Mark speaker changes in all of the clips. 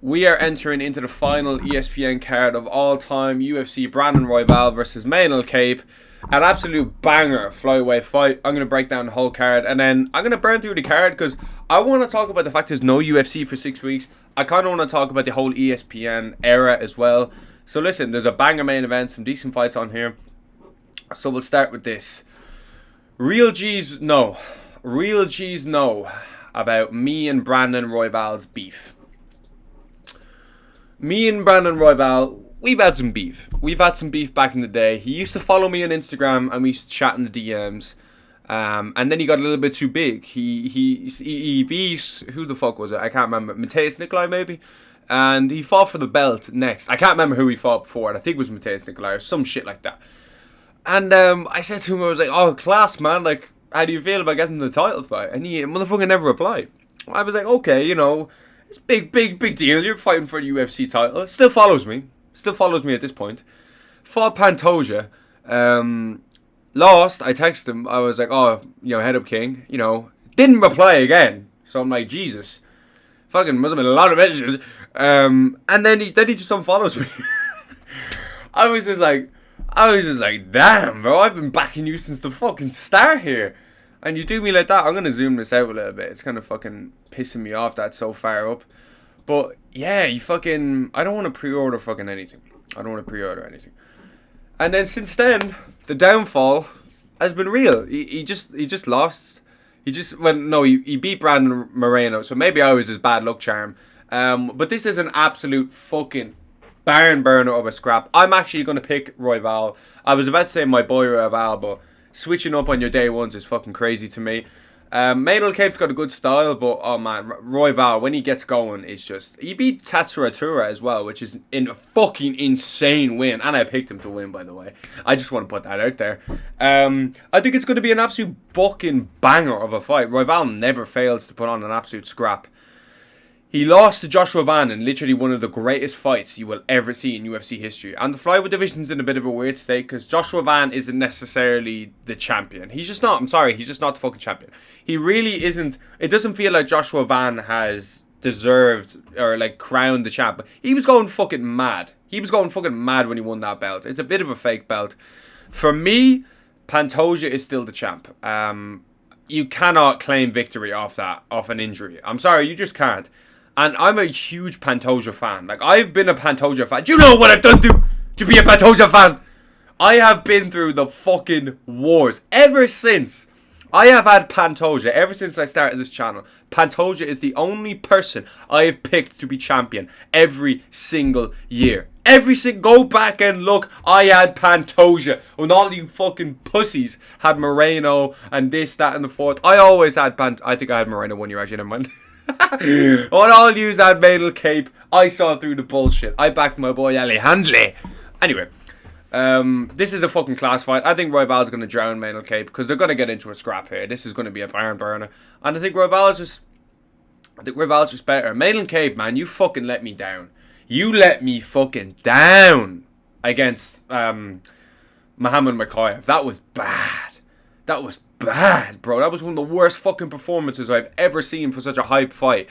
Speaker 1: We are entering into the final ESPN card of all time. UFC Brandon Royval versus Manel Kape. An absolute banger flyweight fight. I'm going to break down the whole card, and then I'm going to burn through the card because I want to talk about the fact there's no UFC for 6 weeks. I kind of want to talk about the whole ESPN era as well. So listen, there's a banger main event, some decent fights on here. So we'll start with this. Real G's know about me and Brandon Royval's beef. Me and Brandon Royval, we've had some beef. We've had some beef back in the day. He used to follow me on Instagram and we used to chat in the DMs. And then he got a little bit too big. He beat, who the fuck was it? I can't remember. Mateus Nikolai maybe? And he fought for the belt next. I can't remember who he fought before. I think it was Mateus Nikolai or some shit like that. And I said to him, I was like, oh, class, man. Like, how do you feel about getting the title fight? And he motherfucker never replied. I was like, okay, you know, it's big deal. You're fighting for the UFC title. Still follows me at this point. Fought Pantoja. Lost. I texted him. I was like, oh, you know, head up, King. You know, didn't reply again. So I'm like, Jesus. Fucking must have been a lot of messages. And then he just unfollows me. I was just like, damn, bro. I've been backing you since the fucking start here. And you do me like that. I'm going to zoom this out a little bit. It's kind of fucking pissing me off that's so far up. But, yeah, you fucking... I don't want to pre-order fucking anything. And then since then, the downfall has been real. He just lost. He beat Brandon Moreno. So maybe I was his bad luck charm. But this is an absolute fucking barn burner of a scrap. I'm actually going to pick Royval. I was about to say my boy Royval, but switching up on your day ones is fucking crazy to me. Manel Kape's got a good style, but oh man, Royval, when he gets going, is just... He beat Tatsuratura as well, which is a fucking insane win. And I picked him to win, by the way. I just want to put that out there. I think it's going to be an absolute fucking banger of a fight. Royval never fails to put on an absolute scrap. He lost to Joshua Van in literally one of the greatest fights you will ever see in UFC history. And the flyweight division's in a bit of a weird state because Joshua Van isn't necessarily the champion. He's just not. I'm sorry, he's just not the fucking champion. He really isn't. It doesn't feel like Joshua Van has deserved or like crowned the champ. He was going fucking mad. He was going fucking mad when he won that belt. It's a bit of a fake belt. For me, Pantoja is still the champ. You cannot claim victory off an injury. I'm sorry, you just can't. And I'm a huge Pantoja fan. Like, I've been a Pantoja fan. Do you know what I've done to be a Pantoja fan? I have been through the fucking wars. Ever since I have had Pantoja, ever since I started this channel, Pantoja is the person I have picked to be champion every single year. Go back and look. I had Pantoja. When all you fucking pussies had Moreno and this, that, and the fourth. I always had I think I had Moreno 1 year, actually, never mind. On all yous had Manel Kape, I saw through the bullshit. I backed my boy Alejandro. Anyway, this is a fucking class fight. I think Royval's going to drown Manel Kape because they're going to get into a scrap here. This is going to be a barn burner. And I think Royval's just better. Manel Kape, man, you fucking let me down. You let me fucking down against Muhammad Mokaev. That was bad. Bro. That was one of the worst fucking performances I've ever seen for such a hype fight.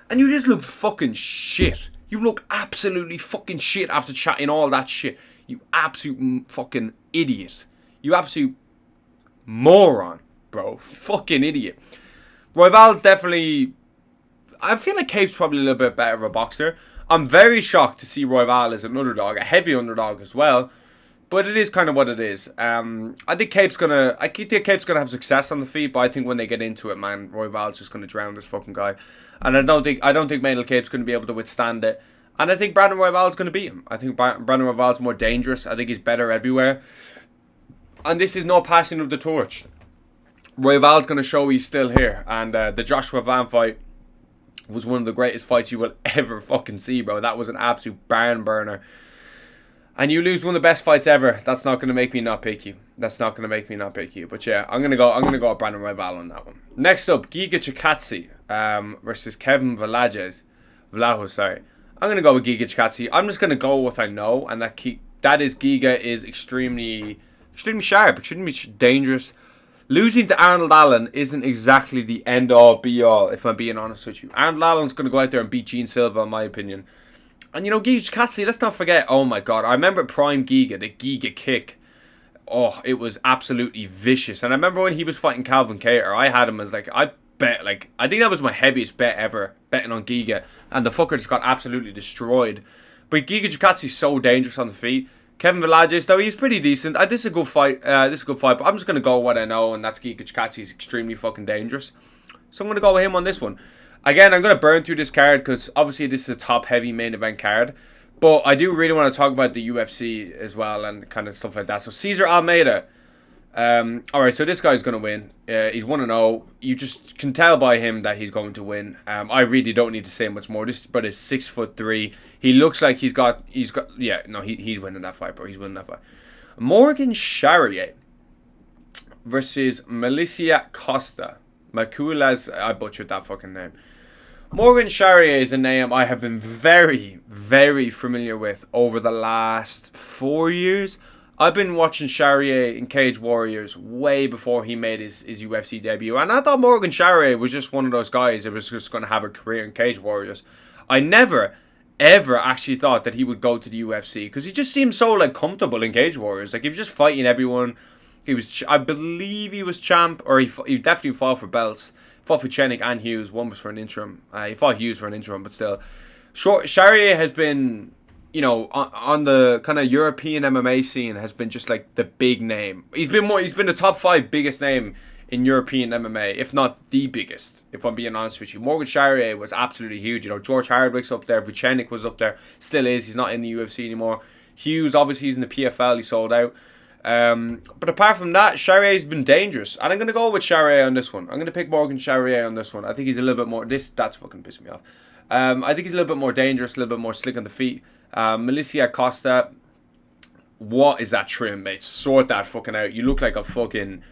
Speaker 1: And you just looked fucking shit. You look absolutely fucking shit after chatting all that shit. You absolute fucking idiot. You absolute moron, bro. Fucking idiot. Royval's definitely... I feel like Kape's probably a little bit better of a boxer. I'm very shocked to see Royval as an underdog. A heavy underdog as well. But it is kind of what it is. I think Kape's gonna have success on the feet, but I think when they get into it, man, Royval's just gonna drown this fucking guy. And I don't think Manel Kape's gonna be able to withstand it. And I think Brandon Royval's gonna beat him. I think Brandon Royval's more dangerous. I think he's better everywhere. And this is no passing of the torch. Royval's gonna show he's still here. And the Joshua Van fight was one of the greatest fights you will ever fucking see, bro. That was an absolute barn burner. And you lose one of the best fights ever. That's not going to make me not pick you. But yeah, I'm going to go with Brandon Royval on that one. Next up, Giga Chikadze versus Kevin Vlaho, sorry. I'm going to go with Giga Chikadze. I'm just going to go with what I know. And that is Giga is extremely sharp. Extremely dangerous. Losing to Arnold Allen isn't exactly the end-all, be-all, if I'm being honest with you. Arnold Allen's going to go out there and beat Gene Silva, in my opinion. And, you know, Giga Chikadze, let's not forget, oh my god, I remember Prime Giga, the Giga kick. Oh, it was absolutely vicious. And I remember when he was fighting Calvin Kattar, I had him as, like, I think that was my heaviest bet ever, betting on Giga. And the fucker just got absolutely destroyed. But Giga Chikadze's so dangerous on the feet. Kevin Velazquez, though, he's pretty decent. This is a good fight. But I'm just going to go with what I know, and that's Giga Chikadze. He's extremely fucking dangerous. So I'm going to go with him on this one. Again, I'm going to burn through this card because obviously this is a top-heavy main event card. But I do really want to talk about the UFC as well and kind of stuff like that. So Cesar Almeida. Alright, so this guy's going to win. He's 1-0. You just can tell by him that he's going to win. I really don't need to say much more. This brother's 6'3". He looks like he's winning that fight, bro. He's winning that fight. Morgan Charrier versus Milicia Costa. Maculas, I butchered that fucking name. Morgan Charrier is a name I have been very, very familiar with over the last 4 years. I've been watching Charrier in Cage Warriors way before he made his UFC debut. And I thought Morgan Charrier was just one of those guys that was just going to have a career in Cage Warriors. I never, ever actually thought that he would go to the UFC. Because he just seemed so, like, comfortable in Cage Warriors. Like, he was just fighting everyone. I believe he was champ. Or he definitely fought for belts. Fought for Chenik and Hughes. One was for an interim. He fought Hughes for an interim, but still. Charrier has been, you know, on the kind of European MMA scene, has been just like the big name. He's been the top 5 biggest name in European MMA, if not the biggest, if I'm being honest with you. Morgan Charrier was absolutely huge. You know, George Hardwick's up there, Vucenic was up there, still is. He's not in the UFC anymore. Hughes, obviously, he's in the PFL. He sold out. But apart from that, Charrier's been dangerous. And I'm going to go with Charrier on this one. I'm going to pick Morgan Charrier on this one. I think he's a little bit more... That's fucking pissing me off. I think he's a little bit more dangerous, a little bit more slick on the feet. Milicia Costa, what is that trim, mate? Sort that fucking out. You look like a fucking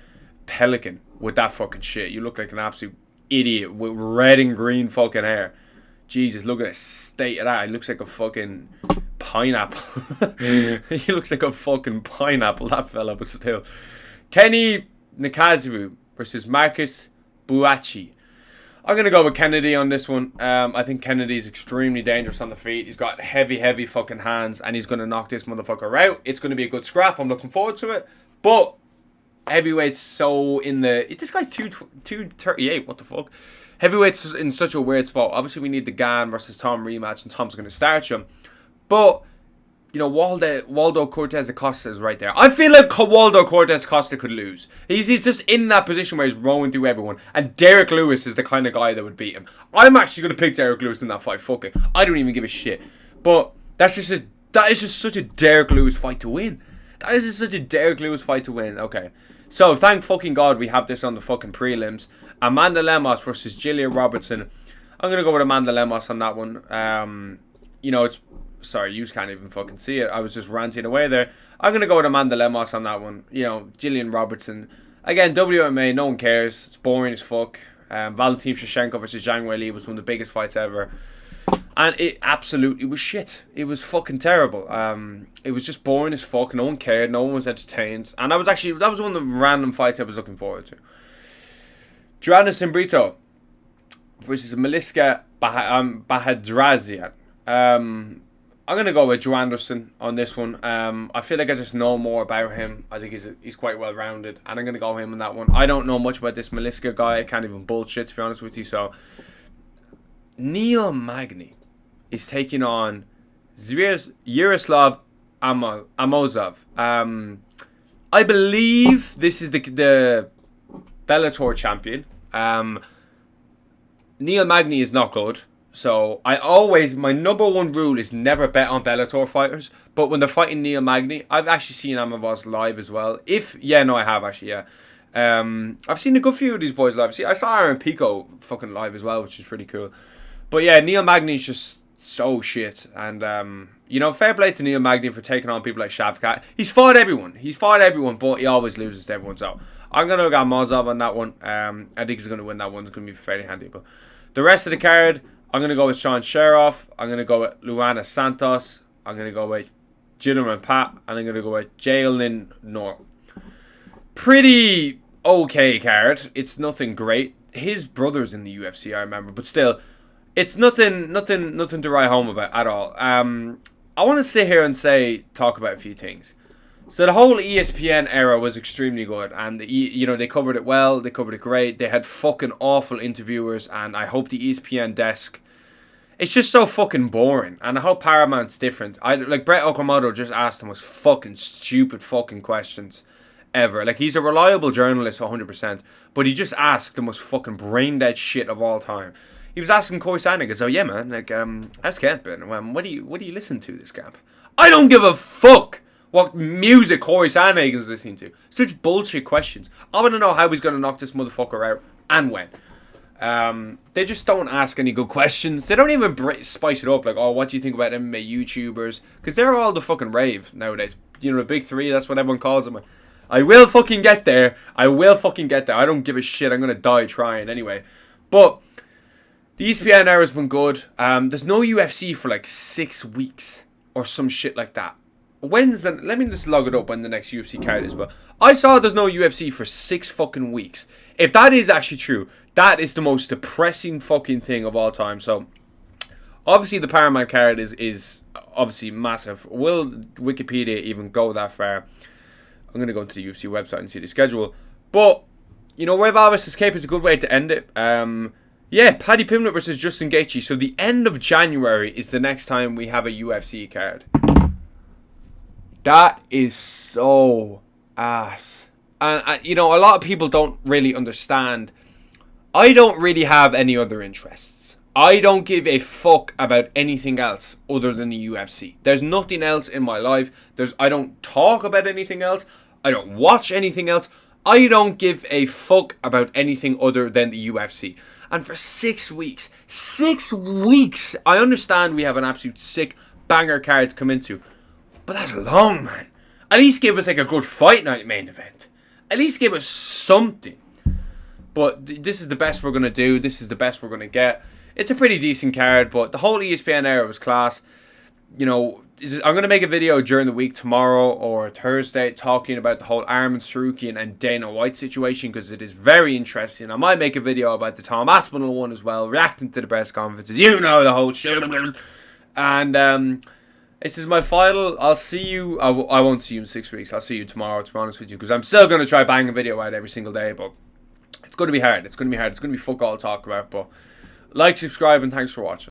Speaker 1: pelican with that fucking shit. You look like an absolute idiot with red and green fucking hair. Jesus, look at the state of that. He looks like a fucking pineapple. He looks like a fucking pineapple, that fella, but still. Kenny Nakazu versus Marcus Buachi. I'm going to go with Kennedy on this one. I think Kennedy's extremely dangerous on the feet. He's got heavy, heavy fucking hands, and he's going to knock this motherfucker out. It's going to be a good scrap. I'm looking forward to it. But heavyweight's so in the... This guy's 238. What the fuck? Heavyweight's in such a weird spot. Obviously, we need the Gan versus Tom rematch, and Tom's going to start him. But, you know, Waldo Cortez Acosta is right there. I feel like Waldo Cortez Acosta could lose. He's just in that position where he's rolling through everyone. And Derek Lewis is the kind of guy that would beat him. I'm actually going to pick Derek Lewis in that fight. Fuck it. I don't even give a shit. But that is just such a Derek Lewis fight to win. That is just such a Derek Lewis fight to win. Okay. So, thank fucking God we have this on the fucking prelims. Amanda Lemos versus Jillian Robertson. I'm going to go with Amanda Lemos on that one. You know, it's... Sorry, you can't even fucking see it. I was just ranting away there. I'm going to go with Amanda Lemos on that one. You know, Jillian Robertson. Again, WMA, no one cares. It's boring as fuck. Valentin Shevchenko versus Zhang Weili was one of the biggest fights ever. And it absolutely was shit. It was fucking terrible. It was just boring as fuck. No one cared. No one was entertained. And that was one of the random fights I was looking forward to. Joanna Simbrito versus Miliska Bahadrazian. I'm going to go with Joe Anderson on this one. I feel like I just know more about him. I think he's quite well-rounded. And I'm going to go him on that one. I don't know much about this Miliska guy. I can't even bullshit, to be honest with you. So, Neil Magny is taking on Yaroslav Amosov. I believe this is the Bellator champion. Neil Magny is not good. So, my number one rule is never bet on Bellator fighters. But when they're fighting Neil Magny, I've actually seen Amavos live as well. I have actually, yeah. I've seen a good few of these boys live. See, I saw Aaron Pico fucking live as well, which is pretty cool. But yeah, Neil Magny's just so shit. And, you know, fair play to Neil Magny for taking on people like Shavkat. He's fought everyone, but he always loses to everyone. So, I'm going to go Mozov on that one. I think he's going to win that one. It's going to be fairly handy. But the rest of the card... I'm going to go with Sean Sheroff. I'm going to go with Luana Santos. I'm going to go with Gillian Pat. And I'm going to go with Jalen Nor. Pretty okay card. It's nothing great. His brother's in the UFC, I remember, but still, it's nothing to write home about at all. I want to sit here and talk about a few things. So the whole ESPN era was extremely good, and they covered it well, they covered it great. They had fucking awful interviewers, and I hope the ESPN desk. It's just so fucking boring, and I hope Paramount's different. Like Brett Okamoto just asked the most fucking stupid fucking questions ever. Like, he's a reliable journalist 100%, but he just asked the most fucking brain dead shit of all time. He was asking Corey Sanders, "Oh yeah, man, like how's Camp been? What do you listen to this Camp?" I don't give a fuck what music Corey Sanders is listening to. Such bullshit questions. I want to know how he's going to knock this motherfucker out and when. They just don't ask any good questions. They don't even spice it up like, "Oh, what do you think about MMA YouTubers?" Because they're all the fucking rave nowadays. You know, the big three, that's what everyone calls them. I will fucking get there. I don't give a shit. I'm going to die trying anyway. But the ESPN era's been good. There's no UFC for like 6 weeks or some shit like that. Let me just log it up when the next UFC card is. But I saw there's no UFC for 6 fucking weeks. If that is actually true, that is the most depressing fucking thing of all time. So obviously the Paramount card is obviously massive. Will Wikipedia even go that far? I'm going to go into the UFC website and see the schedule. But, you know, Royval vs. Kape is a good way to end it. Yeah, Paddy Pimblett versus Justin Gaethje. So the end of January is the next time we have a UFC card. That is so ass. And, you know, a lot of people don't really understand. I don't really have any other interests. I don't give a fuck about anything else other than the UFC. There's nothing else in my life. I don't talk about anything else. I don't watch anything else. I don't give a fuck about anything other than the UFC. And for 6 weeks, I understand we have an absolute sick banger card to come into. But that's long, man. At least give us like a good fight night main event. At least give us something. But this is the best we're going to do. This is the best we're going to get. It's a pretty decent card, but the whole ESPN era was class. You know, I'm going to make a video during the week tomorrow or Thursday talking about the whole Arman Sarukian and Dana White situation because it is very interesting. I might make a video about the Tom Aspinall one as well, reacting to the press conferences. You know, the whole shit. And this is my final. I'll see you. I won't see you in 6 weeks. I'll see you tomorrow, to be honest with you, because I'm still going to try bang a video out every single day, but it's going to be hard. It's going to be fuck all to talk about. But like, subscribe, and thanks for watching.